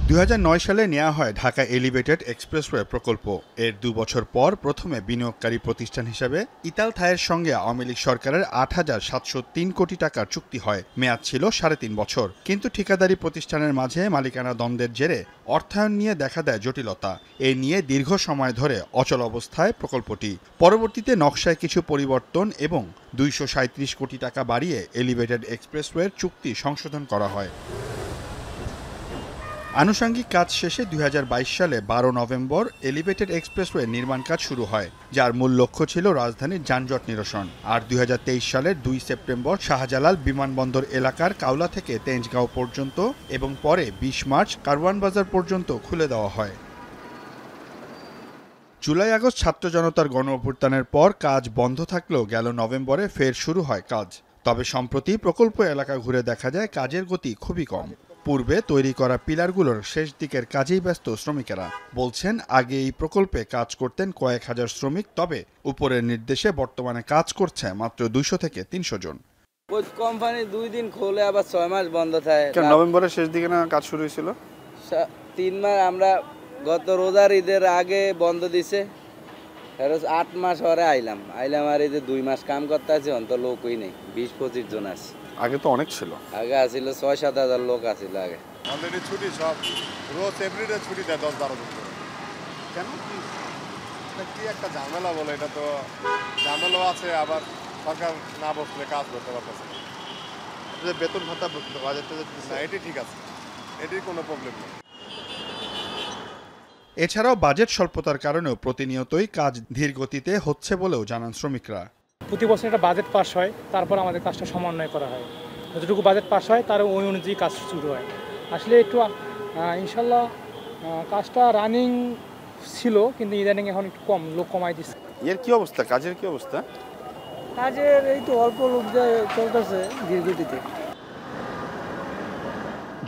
২০০৯ সালে নেওয়া হয় ঢাকা এলিভেটেড এক্সপ্রেসওয়ে প্রকল্প। এর ২ বছর পর প্রথমে বিনিয়োগকারী প্রতিষ্ঠান হিসেবে ইতালথায়ের সঙ্গে আওয়ামী লীগ সরকারের ৮,৭০৩ কোটি টাকার চুক্তি হয়। মেয়াদ ছিল ৩.৫ বছর। কিন্তু ঠিকাদারি প্রতিষ্ঠানের মাঝে মালিকানা দ্বন্দ্বের জেরে অর্থায়ন নিয়ে দেখা দেয় জটিলতা। এ নিয়ে দীর্ঘ সময় ধরে অচল অবস্থায় প্রকল্পটি। পরবর্তীতে নকশায় কিছু পরিবর্তন এবং ২৩৭ কোটি টাকা বাড়িয়ে এলিভেটেড এক্সপ্রেসওয়ের চুক্তি সংশোধন করা হয়। আনুষঙ্গিক কাজ শেষে ২০২২ সালে ১২ নভেম্বর এলিভেটেড এক্সপ্রেসওয়ে নির্মাণ কাজ শুরু হয়, যার মূল লক্ষ্য ছিল রাজধানীর যানজট নিরসন। আর ২০২৩ সালের ২ সেপ্টেম্বর শাহজালাল বিমানবন্দর এলাকার কাওলা থেকে তেঞ্জগাঁও পর্যন্ত এবং পরে ২০ মার্চ কারওয়ান বাজার পর্যন্ত খুলে দেওয়া হয়। জুলাই আগস্ট ছাত্র জনতার গণ অভ্যুত্থানের পর কাজ বন্ধ থাকলেও গেল নভেম্বরে ফের শুরু হয় কাজ। তবে সম্প্রতি প্রকল্প এলাকা ঘুরে দেখা যায় কাজের গতি খুবই কম। পূর্বে তৈরি করা পিলারগুলোর শেষ দিকের কাজেই ব্যস্ত শ্রমিকেরা বলছেন, আগে এই প্রকল্পে কাজ করতেন কয়েক হাজার শ্রমিক, তবে উপরের নির্দেশে বর্তমানে কাজ করছে মাত্র ২০০ থেকে ৩০০ জন। ওই কোম্পানি ২ দিন খোলে আবার ৬ মাস বন্ধ থাকে। নভেম্বরের শেষ দিকে না কাজ শুরু হয়েছিল? ৩ মাস আমরা গত রোজার ঈদের আগে বন্ধ দিছে, ৮ মাস পরে আইলাম আর এই যে 2 মাস কাম করতে আছে, অন্ত লোকই নেই, ২০-২৫ জন আছে। আগে তো অনেক ছিল, আগে আসছিল ৬-৭ হাজার লোক আসছিল আগে। অলরেডি ছুটি সব, রোজ এভরিডে ছুটি দেয় ১০-১২ জন। কেন কি একটা ঝামেলা বলে, এটা তো ঝামেলাও আছে, আবার সরকার না বসলে কাজ করতে পারতেছে না। বেতন ভাতা বাজেট না, এটি ঠিক আছে, এটির কোনো প্রবলেম নেই। এছাড়াও বাজেট স্বল্পতার কারণেও প্রতিনিয়তই কাজ ধীর গতিতে হচ্ছে বলেও জানান শ্রমিকরা। প্রতি বছর একটা বাজেট পাস হয়, তারপর আমাদের কাজটা সমন্বয় করা হয়। যতটুকু বাজেট পাস হয় তার ওই অনুযায়ী কাজ শুরু হয়। আসলে একটু ইনশাল্লাহ কাজটা রানিং ছিল, কিন্তু ইদানিং এখন একটু কম, লোক কমাই দিচ্ছে। এর কি অবস্থা, কাজের কি অবস্থা? কাজের এই তো অল্প লোক দিয়ে চলতেছে ধীর গতিতে।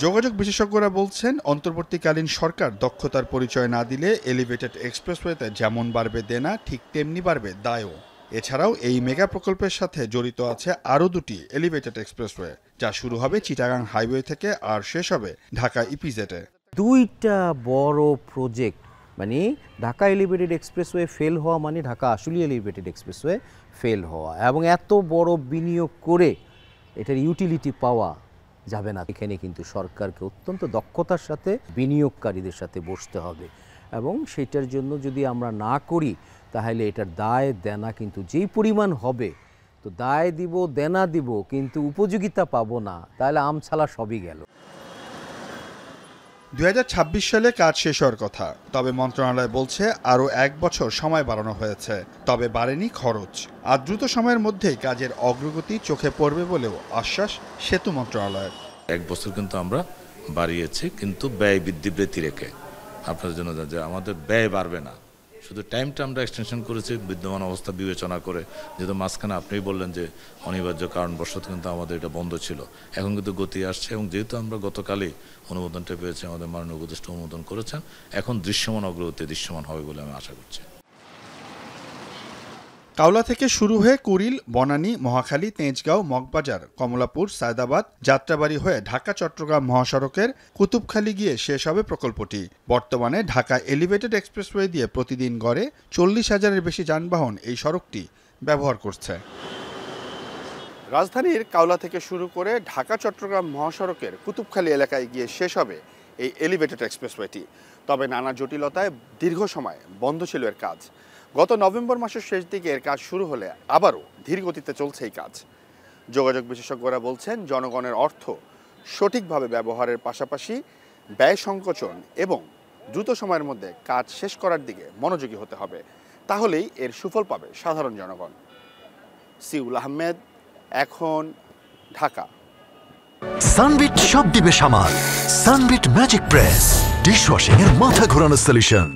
যোগাযোগ বিশেষজ্ঞরা বলছেন, অন্তর্বর্তীকালীন সরকার দক্ষতার পরিচয় না দিলে এলিভেটেড এক্সপ্রেসওয়েতে যেমন বাড়বে দেনা, ঠিক তেমনি বাড়বে দায়ও। এছাড়াও এই মেগা প্রকল্পের সাথে জড়িত আছে আরও ২টি এলিভেটেড এক্সপ্রেসওয়ে, যা শুরু হবে চিটাগাং হাইওয়ে থেকে আর শেষ হবে ঢাকা ইপিজেডে। 2টা বড় প্রজেক্ট, মানে ঢাকা এলিভেটেড এক্সপ্রেসওয়ে ফেল হওয়া মানে Dhaka Ashulia elevated expressway fail হওয়া, এবং এত বড় বিনিয়োগ করে এটার ইউটিলিটি পাওয়া যাবে না। এখানে কিন্তু সরকারকে অত্যন্ত দক্ষতার সাথে বিনিয়োগকারীদের সাথে বসতে হবে, এবং সেটার জন্য যদি আমরা না করি তাহলে এটার দায় দেনা কিন্তু যেই পরিমাণ হবে, তো দায় দিব দেনা দিব কিন্তু উপযোগিতা পাবো না, তাহলে আমছালা সবই গেল। ২০২৬ সালে কাজ শেষ হওয়ার কথা, তবে মন্ত্রণালয় বলছে আরও ১ বছর সময় বাড়ানো হয়েছে, তবে বাড়েনি খরচ। আর দ্রুত সময়ের মধ্যেই কাজের অগ্রগতি চোখে পড়বে বলেও আশ্বাস সেতু মন্ত্রণালয়ের। 1 বছর কিন্তু আমরা বাড়িয়েছি, কিন্তু ব্যয় বৃদ্ধি রেখে। আপনার জন্য যে আমাদের ব্যয় বাড়বে না, শুধু টাইমটা আমরা এক্সটেনশন করেছি বিদ্যমান অবস্থা বিবেচনা করে। যেহেতু মাঝখানে আপনিই বললেন যে অনিবার্য কারণবশত কিন্তু আমাদের এটা বন্ধ ছিল, এখন কিন্তু গতি আসছে, এবং যেহেতু আমরা গতকালই অনুমোদনটা পেয়েছি, আমাদের মাননীয় উপদেষ্টা অনুমোদন করেছেন, এখন দৃশ্যমান অগ্রগতি দৃশ্যমান হবে বলে আমি আশা করছি। কাওলা থেকে শুরু হয়ে কুড়িল, বনানী, মহাখালী, তেজগাঁও, মগবাজার, কমলাপুর, সায়দাবাদ, যাত্রাবাড়ি হয়ে ঢাকা চট্টগ্রাম মহাসড়কের কুতুবখালী গিয়ে শেষ হবে প্রকল্পটি। বর্তমানে ঢাকা এলিভেটেড এক্সপ্রেসওয়ে দিয়ে প্রতিদিন গড়ে ৪০,০০০-এর বেশি যানবাহন এই সড়কটি ব্যবহার করছে। রাজধানীর কাওলা থেকে শুরু করে ঢাকা চট্টগ্রাম মহাসড়কের কুতুবখালী এলাকায় গিয়ে শেষ হবে এই এলিভেটেড এক্সপ্রেসওয়েটি। তবে নানা জটিলতায় দীর্ঘ সময় বন্ধ ছিল এর কাজ। গত নভেম্বর মাসের শেষ দিকে এর কাজ শুরু হলে আবারও ধীর গতিতে চলছে এই কাজ। যোগাযোগ বিশেষজ্ঞরা বলছেন, জনগণের অর্থ সঠিকভাবে ব্যবহারের পাশাপাশি ব্যয় সংকোচন এবং দ্রুত সময়ের মধ্যে কাজ শেষ করার দিকে মনোযোগী হতে হবে, তাহলেই এর সুফল পাবে সাধারণ জনগণ। সিউল আহমেদ, এখন, ঢাকা। সানবিট সব দিবে সামাল। সানবিট ম্যাজিক প্রেস ডিশওয়াশিং এর মাথা ঘোরানো সলিউশন।